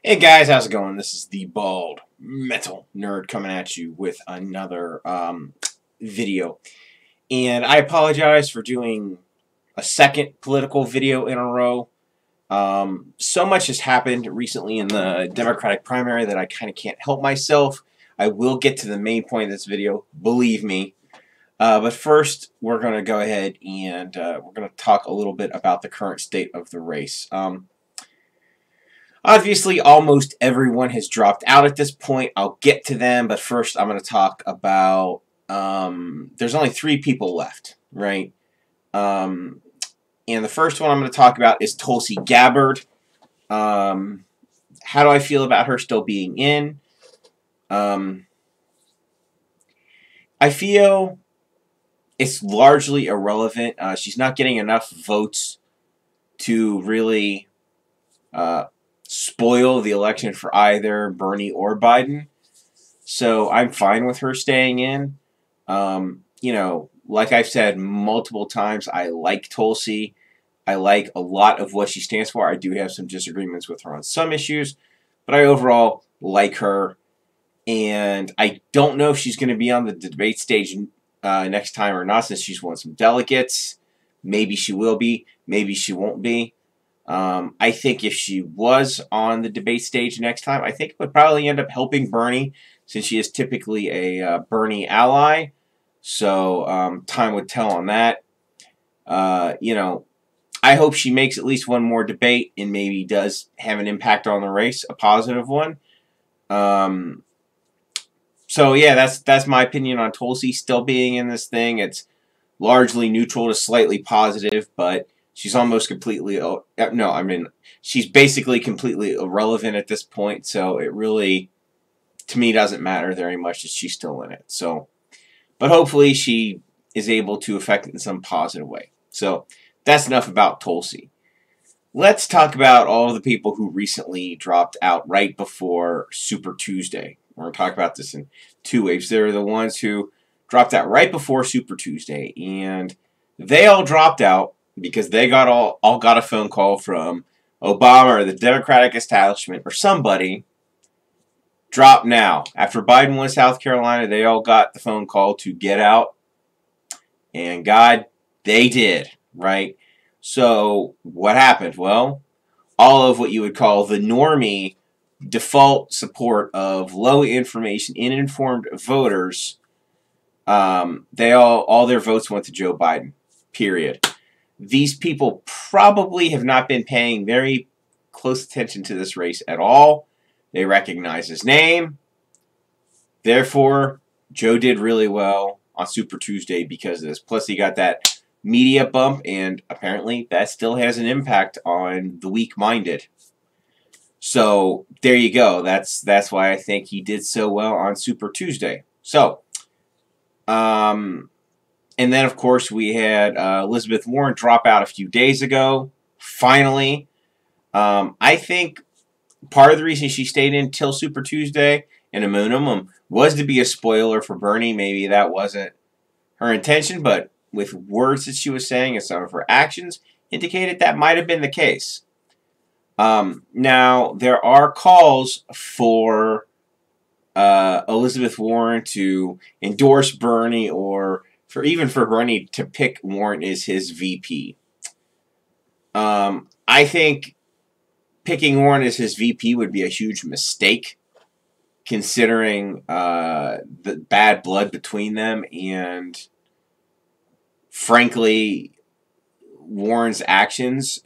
Hey guys, how's it going? This is the Bald Metal Nerd coming at you with another video. And I apologize for doing a second political video in a row. So much has happened recently in the Democratic primary that I kind of can't help myself. I will get to the main point of this video, believe me. But first, we're going to go ahead and we're going to talk a little bit about the current state of the race. Obviously, almost everyone has dropped out at this point. I'll get to them, but first I'm going to talk about, there's only 3 people left, right? And the first one I'm going to talk about is Tulsi Gabbard. How do I feel about her still being in? I feel it's largely irrelevant. She's not getting enough votes to really spoil the election for either Bernie or Biden. So I'm fine with her staying in. You know, like I've said multiple times, I like Tulsi. I like a lot of what she stands for. I do have some disagreements with her on some issues, but I overall like her. And I don't know if she's going to be on the debate stage next time or not, since she's won some delegates. Maybe she will be. Maybe she won't be. I think if she was on the debate stage next time, I think it would probably end up helping Bernie, since she is typically a Bernie ally. So time would tell on that. You know, I hope she makes at least one more debate and maybe does have an impact on the race, a positive one. So yeah, that's my opinion on Tulsi still being in this thing. It's largely neutral to slightly positive, but she's almost completely, no, I mean, she's basically completely irrelevant at this point, so it really, to me, doesn't matter very much that she's still in it. So, but hopefully she is able to affect it in some positive way. So, that's enough about Tulsi. Let's talk about all of the people who recently dropped out right before Super Tuesday. We're going to talk about this in 2 waves. They're the ones who dropped out right before Super Tuesday, and they all dropped out because they got all got a phone call from Obama or the Democratic establishment or somebody. Drop now. After Biden won South Carolina, they all got the phone call to get out. And God, they did, right? So what happened? Well, all of what you would call the normie default support of low information, uninformed voters, they all their votes went to Joe Biden, period. These people probably have not been paying very close attention to this race at all. They recognize his name. Therefore, Joe did really well on Super Tuesday because of this. Plus, he got that media bump, and apparently that still has an impact on the weak-minded. So, there you go. That's why I think he did so well on Super Tuesday. So, and then, of course, we had Elizabeth Warren drop out a few days ago. Finally. I think part of the reason she stayed in till Super Tuesday, and a minimum, was to be a spoiler for Bernie. Maybe that wasn't her intention, but with words that she was saying and some of her actions indicated that might have been the case. Now, there are calls for Elizabeth Warren to endorse Bernie, or even for Bernie to pick Warren as his VP. I think picking Warren as his VP would be a huge mistake, considering the bad blood between them, and frankly, Warren's actions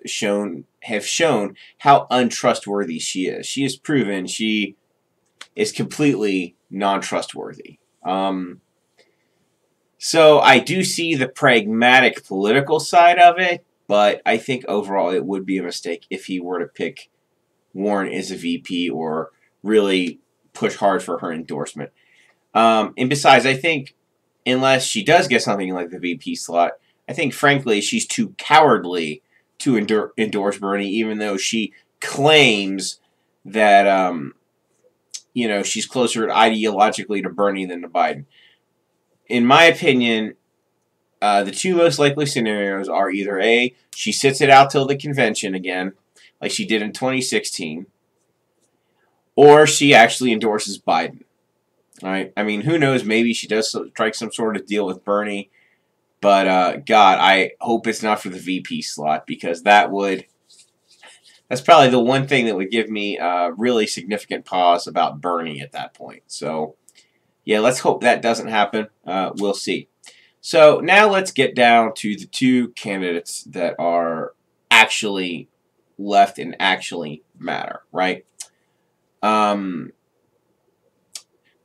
have shown how untrustworthy she is. She has proven she is completely non-trustworthy. So I do see the pragmatic political side of it, but I think overall it would be a mistake if he were to pick Warren as a VP or really push hard for her endorsement. And besides, I think unless she does get something like the VP slot, I think frankly she's too cowardly to endorse Bernie, even though she claims that you know, she's closer ideologically to Bernie than to Biden. In my opinion, the 2 most likely scenarios are either A, she sits it out till the convention again, like she did in 2016, or she actually endorses Biden. All right. I mean, who knows? Maybe she does strike some sort of deal with Bernie. But God, I hope it's not for the VP slot, because that's probably the one thing that would give me really significant pause about Bernie at that point. So yeah, let's hope that doesn't happen. We'll see. So now let's get down to the two candidates that are actually left and actually matter, right? We're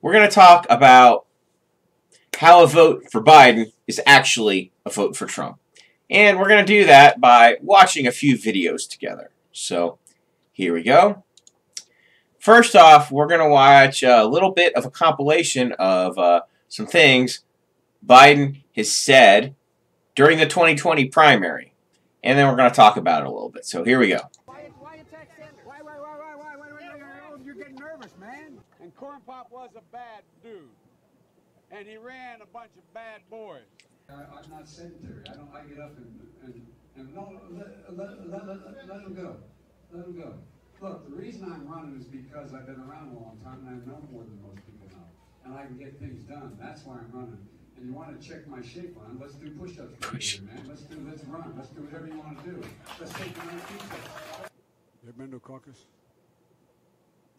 going to talk about how a vote for Biden is actually a vote for Trump. And we're going to do that by watching a few videos together. So here we go. First off, we're going to watch a little bit of a compilation of some things Biden has said during the 2020 primary. And then we're going to talk about it a little bit. So here we go. Why attack Sanders? Why? You're getting nervous, man. And Corn Pop was a bad dude. And he ran a bunch of bad boys. I'm not sedentary. I get up and no, let him go. Let him go. Look, the reason I'm running is because I've been around a long time and I know more than most people know. And I can get things done. That's why I'm running. And you want to check my shape on, let's do push-ups together, man. Let's run. Let's do whatever you want to do. Let's take the 19 steps. You ever been to a caucus?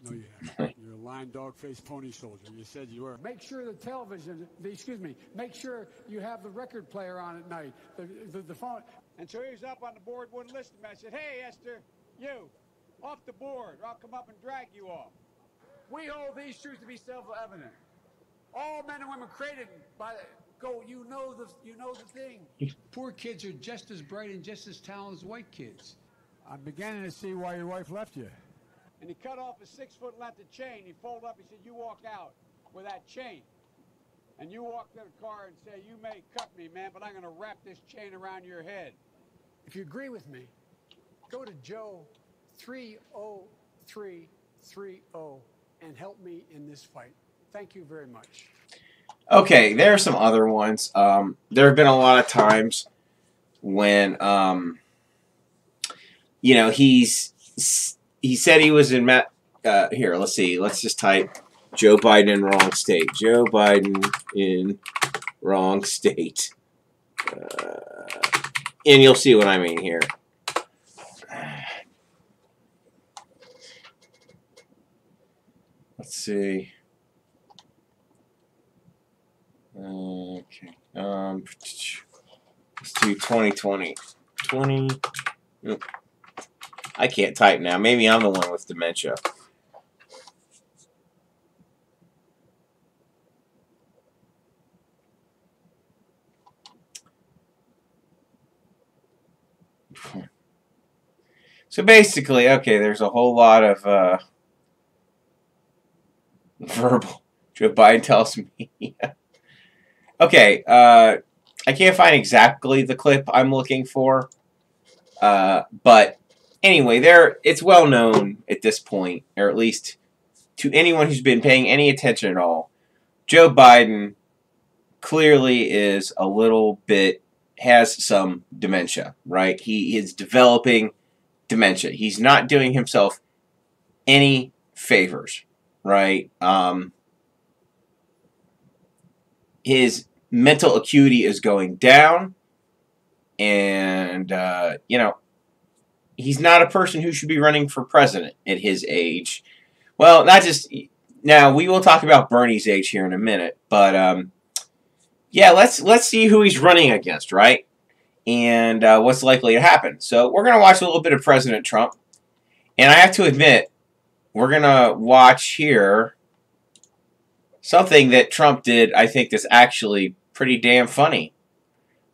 No, you haven't. You're a lying dog-faced pony soldier. You said you were. Make sure the television, make sure you have the record player on at night, the phone. And so he was up on the board, wouldn't listen to me. I said, hey, Esther, you, off the board, or I'll come up and drag you off. We hold these truths to be self-evident. All men and women created by you know the thing. Poor kids are just as bright and just as talented as white kids. I'm beginning to see why your wife left you. And he cut off a 6-foot length of chain. He folded up. He said, you walk out with that chain. And you walk to the car and say, you may cut me, man, but I'm going to wrap this chain around your head. If you agree with me, go to Joe 30330 and help me in this fight. Thank you very much. Okay, there are some other ones. There have been a lot of times when, you know, he said he was in here, let's see. Let's just type Joe Biden in wrong state. Joe Biden in wrong state. And you'll see what I mean here. Let's see. Okay. Let's do 2020. 20. I can't type now. Maybe I'm the one with dementia. So basically, okay, there's a whole lot of verbal. Joe Biden tells me. Okay, I can't find exactly the clip I'm looking for. But anyway, it's well known at this point, or at least to anyone who's been paying any attention at all, Joe Biden clearly is a little bit, has some dementia, right? He is developing dementia. He's not doing himself any favors, right? His mental acuity is going down, and, you know, he's not a person who should be running for president at his age. Well, not just... Now, we will talk about Bernie's age here in a minute, but, yeah, let's see who he's running against, right? And what's likely to happen. So we're going to watch a little bit of President Trump. And I have to admit, we're going to watch here something that Trump did, I think, that's actually pretty damn funny.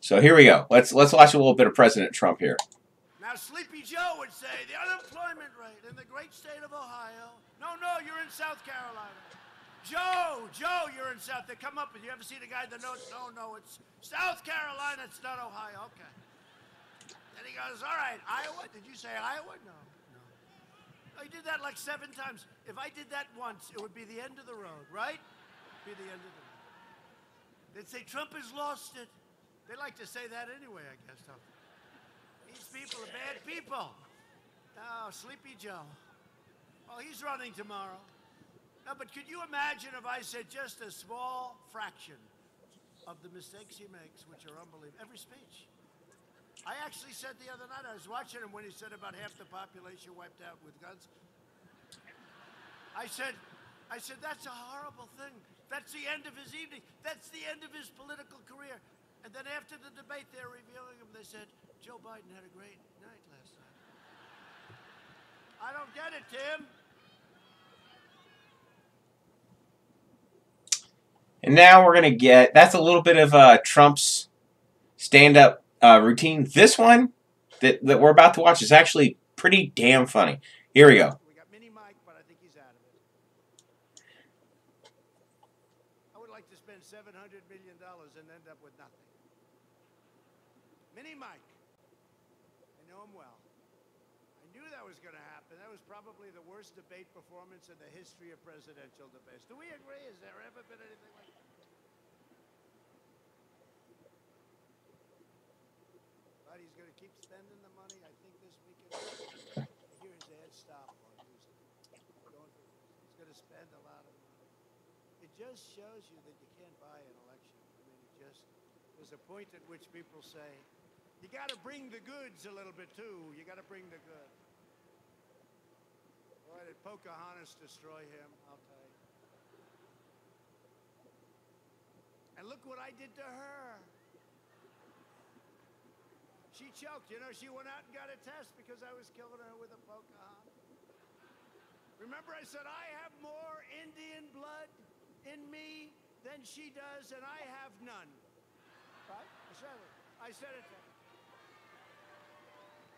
So here we go. Let's watch a little bit of President Trump here. Now, Sleepy Joe would say the unemployment rate in the great state of Ohio. No, you're in South Carolina. Joe, you're in South. They come up with you. Ever see the guy that knows? No, it's South Carolina. It's not Ohio. Okay. Then he goes, all right, Iowa. Did you say Iowa? No. I did that like 7 times. If I did that once, it would be the end of the road, right? Be the end of the road. They'd say Trump has lost it. They like to say that anyway, I guess. These people are bad people. Oh, Sleepy Joe. Well, he's running tomorrow. No, but could you imagine if I said just a small fraction of the mistakes he makes, which are unbelievable, every speech? I actually said the other night, I was watching him when he said about half the population wiped out with guns. I said, that's a horrible thing. That's the end of his evening. That's the end of his political career. And then after the debate, they're reviewing him. They said, Joe Biden had a great night last night. I don't get it, Tim. And now we're going to get, that's a little bit of Trump's stand-up routine. This one that we're about to watch is actually pretty damn funny. Here we go. We got Mini Mike, but I think he's out of it. I would like to spend $700 million and end up with nothing. Mini Mike. I know him well. I knew that was going to happen. That was probably the worst debate performance in the history of presidential debates. Do we agree? Has there ever been anything like that? But he's going to keep spending the money. I think this weekend. Here's Ed Stop on Houston. He's going to spend a lot of money. It just shows you that you can't buy an election. I mean, there's a point at which people say, you got to bring the goods a little bit too. You got to bring the goods. Boy, did Pocahontas destroy him, I'll tell you. And look what I did to her. She choked. You know, she went out and got a test because I was killing her with a Pocahontas. Remember I said, I have more Indian blood in me than she does, and I have none. Right? I said it to her.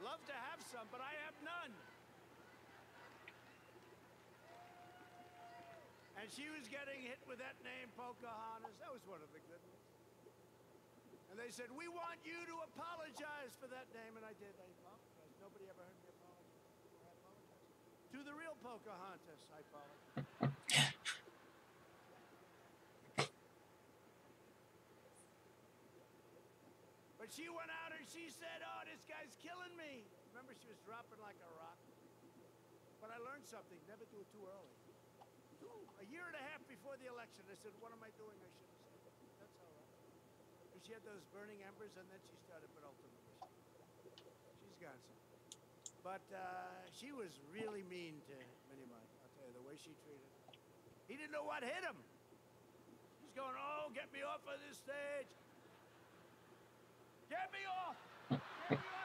Love to have some, but I have none. And she was getting hit with that name, Pocahontas. That was one of the good ones. And they said, we want you to apologize for that name. And I did. I apologized. Nobody ever heard me apologize. I apologized. To the real Pocahontas, I apologize. But she went out and she said, oh, this guy's killing me. Remember, she was dropping like a rock. But I learned something. Never do it too early. A year and a half before the election, I said, what am I doing? I should have said, that's all right. And she had those burning embers, and then she started, but ultimately, she's gone some. But she was really mean to Mini Mike. I'll tell you, the way she treated him. He didn't know what hit him. He's going, oh, get me off of this stage. Get me off. Get me off.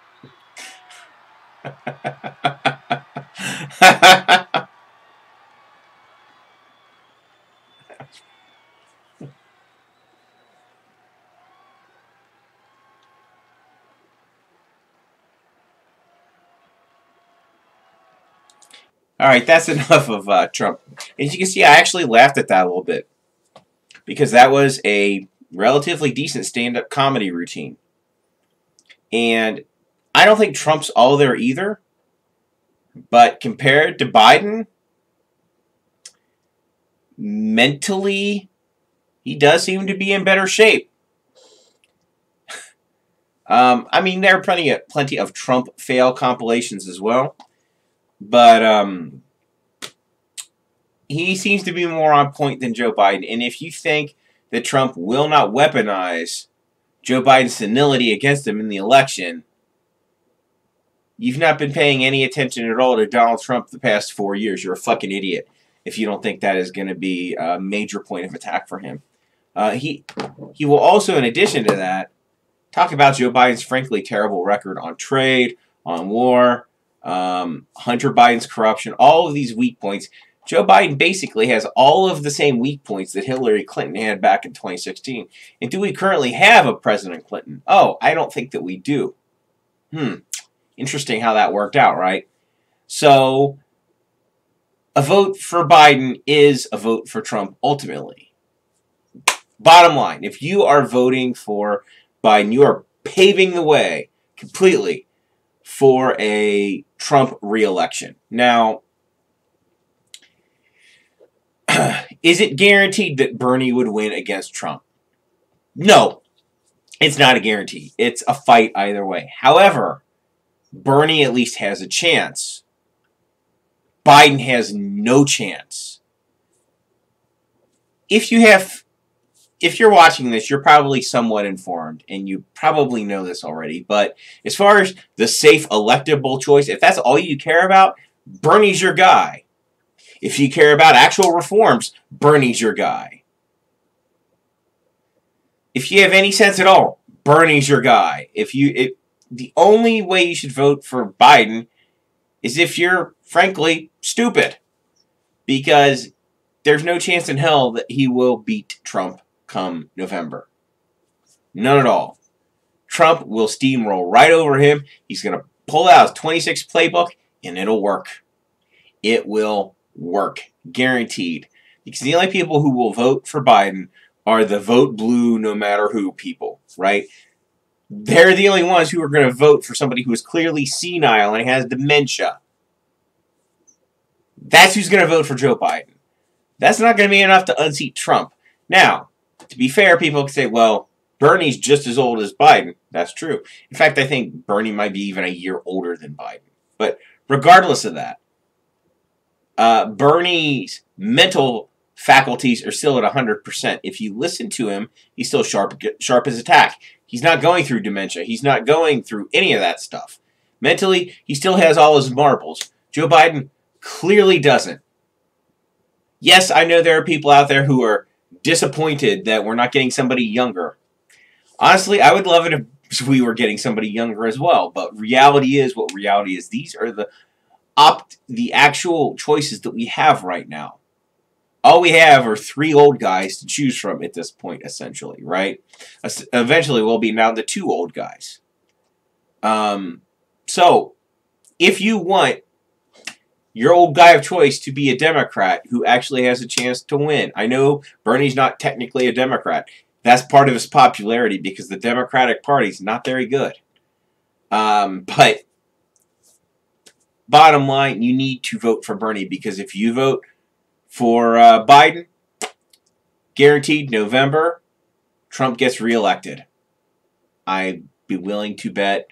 All right, that's enough of Trump. As you can see, I actually laughed at that a little bit because that was a relatively decent stand-up comedy routine. And I don't think Trump's all there either. But compared to Biden, mentally, he does seem to be in better shape. I mean, there are plenty of Trump fail compilations as well. But he seems to be more on point than Joe Biden. And if you think that Trump will not weaponize Joe Biden's senility against him in the election, you've not been paying any attention at all to Donald Trump the past 4 years. You're a fucking idiot if you don't think that is going to be a major point of attack for him. He will also, in addition to that, talk about Joe Biden's frankly terrible record on trade, on war, Hunter Biden's corruption, all of these weak points. Joe Biden basically has all of the same weak points that Hillary Clinton had back in 2016. And do we currently have a President Clinton? Oh, I don't think that we do. Interesting how that worked out, right? So, a vote for Biden is a vote for Trump ultimately. Bottom line, if you are voting for Biden, you are paving the way completely for a Trump re-election. Now, is it guaranteed that Bernie would win against Trump? No, it's not a guarantee. It's a fight either way. However, Bernie at least has a chance Biden has no chance. If you're watching this, you're probably somewhat informed, and you probably know this already, but as far as the safe electable choice, if that's all you care about, Bernie's your guy. If you care about actual reforms, Bernie's your guy. If you have any sense at all, Bernie's your guy. The only way you should vote for Biden is if you're, frankly, stupid. Because there's no chance in hell that he will beat Trump come November. None at all. Trump will steamroll right over him. He's going to pull out his 26 playbook, and it'll work. It will work. Guaranteed. Because the only people who will vote for Biden are the vote blue no matter who people, right? They're the only ones who are going to vote for somebody who is clearly senile and has dementia. That's who's going to vote for Joe Biden. That's not going to be enough to unseat Trump. Now, to be fair, people can say, well, Bernie's just as old as Biden. That's true. In fact, I think Bernie might be even a year older than Biden. But regardless of that, Bernie's mental faculties are still at 100%. If you listen to him, he's still sharp as a tack. He's not going through dementia. He's not going through any of that stuff. Mentally, he still has all his marbles. Joe Biden clearly doesn't. Yes, I know there are people out there who are disappointed that we're not getting somebody younger. Honestly, I would love it if we were getting somebody younger as well. But reality is what reality is. These are the actual choices that we have right now. All we have are 3 old guys to choose from at this point, essentially, right? Eventually, we'll be down to 2 old guys. So, if you want your old guy of choice to be a Democrat who actually has a chance to win. I know Bernie's not technically a Democrat. That's part of his popularity because the Democratic Party's not very good. But bottom line, you need to vote for Bernie because if you vote for Biden, guaranteed November, Trump gets reelected. I'd be willing to bet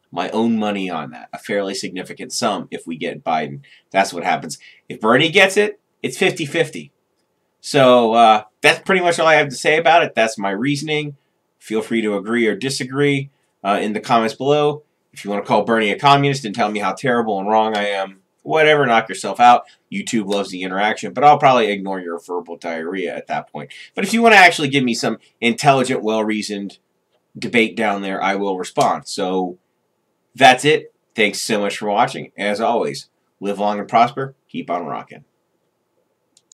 my own money on that. A fairly significant sum if we get Biden. That's what happens. If Bernie gets it, it's 50-50. So that's pretty much all I have to say about it. That's my reasoning. Feel free to agree or disagree in the comments below. If you want to call Bernie a communist and tell me how terrible and wrong I am, whatever, knock yourself out. YouTube loves the interaction, but I'll probably ignore your verbal diarrhea at that point. But if you want to actually give me some intelligent, well-reasoned debate down there, I will respond. So that's it. Thanks so much for watching. As always, live long and prosper. Keep on rocking.